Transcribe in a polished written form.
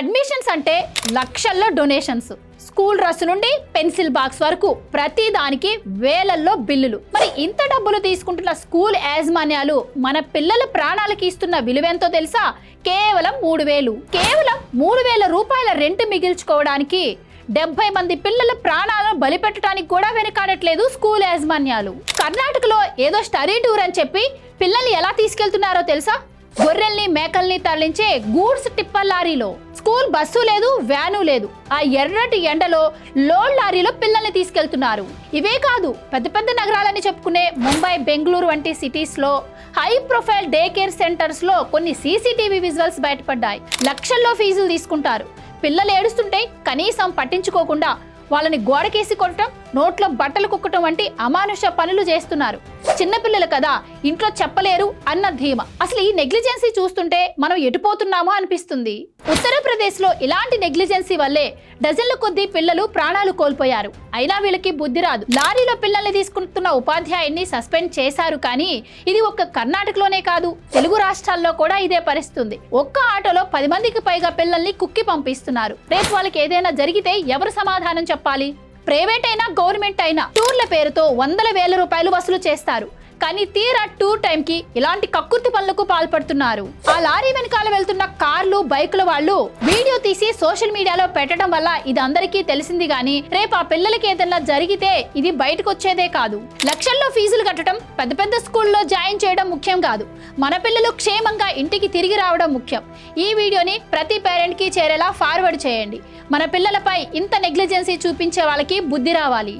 Admissions అంటే లక్షల్లో donations, school dress నుండి పెన్సిల్ బాక్స్ వరకు ప్రతి దానికి వేలల్లో బిల్లులు. మరి ఇంత డబ్బులు తీసుకుంటున్న స్కూల్ యాజమాన్యాలు మన పిల్లల ప్రాణాలకి ఇస్తున్న విలువెంతో తెలుసా? కేవలం 3,000. కేవలం 3,000 రూపాయల రెంట్ మిగిల్చుకోవడానికి 70 మంది పిల్లల ప్రాణాలను బలిపెట్టడానికి కూడా వెనకాడట్లేదు స్కూల్ యాజమాన్యాలు. కర్ణాటకలో ఏదో స్టడీ టూర్ అని చెప్పి పిల్లల్ని ఎలా తీసుకెళ్తున్నారో తెలుసా? గొర్రెల్ని మేకల్ని తరలించే గూడ్స్ టిప్పర్ లారీలో. స్కూల్ బస్సు లేదు, వ్యాను లేదు. ఆ ఎర్రటి ఎండలో లోడ్ లారీలో పిల్లల్ని తీసుకెళ్తున్నారు. ఇవే కాదు, పెద్ద పెద్ద నగరాలని చెప్పుకునే ముంబై, బెంగళూరు వంటి సిటీస్ లో high profile day care centres లో కొన్ని సీసీటీవీ విజువల్స్ బయటపడ్డాయి. లక్షల్లో ఫీజులు తీసుకుంటారు. పిల్లలు ఏడుస్తుంటే కనీసం పట్టించుకోకుండా వాళ్ళని గోడకేసి కొట్టడం, నోట్లో బట్టలు కుక్కటం వంటి అమానుష పనులు చేస్తున్నారు. చిన్నపిల్లలు కదా, ఇంట్లో చెప్పలేరు అన్న ధీమా. అసలు ఈ నెగ్లిజెన్సీ చూస్తుంటే మనం ఎటుపోతున్నామో అనిపిస్తుంది. ఉత్తరప్రదేశ్ లో ఇలాంటి నెగ్లిజెన్సీ వల్లే డజన్ల కొద్దీ పిల్లలు ప్రాణాలు కోల్పోయారు. అయినా వీళ్ళకి బుద్ధి రాదు. లారీలో పిల్లల్ని తీసుకుంటున్న ఉపాధ్యాయున్ని సస్పెండ్ చేశారు. కానీ ఇది ఒక్క కర్ణాటకలోనే కాదు, తెలుగు రాష్ట్రాల్లో కూడా ఇదే పరిస్థితి. ఒక్క ఆటోలో 10 మందికి పైగా పిల్లల్ని కుక్కి పంపిస్తున్నారు. రేపు వాళ్ళకి ఏదైనా జరిగితే ఎవరు సమాధానం చెప్పాలి? ప్రైవేట్ అయినా గవర్నమెంట్ అయినా టూర్ల పేరుతో వందల వేల రూపాయలు వసూలు చేస్తారు. కానీ తీరా టూర్ టైం కి ఇలాంటి కక్కుర్తి పనులకు పాల్పడుతున్నారు. ఆ లారీ వెనకాల వెళ్తున్న కార్లు, బైకుల వాళ్ళు వీడియో తీసి సోషల్ మీడియాలో పెట్టడం వల్ల ఇది అందరికీ తెలిసింది. గానీ రేపు ఆ పిల్లలకి ఏదైనా జరిగితే ఇది బయటకు వచ్చేదే కాదు. లక్షల్లో ఫీజులు కట్టడం, పెద్ద పెద్ద స్కూల్లో జాయిన్ చేయడం ముఖ్యం కాదు. మన పిల్లలు క్షేమంగా ఇంటికి తిరిగి రావడం ముఖ్యం. ఈ వీడియోని ప్రతి పేరెంట్ కి చేరేలా ఫార్వర్డ్ చేయండి. మన పిల్లలపై ఇంత నెగ్లిజెన్సీ చూపించే వాళ్ళకి బుద్ధి రావాలి.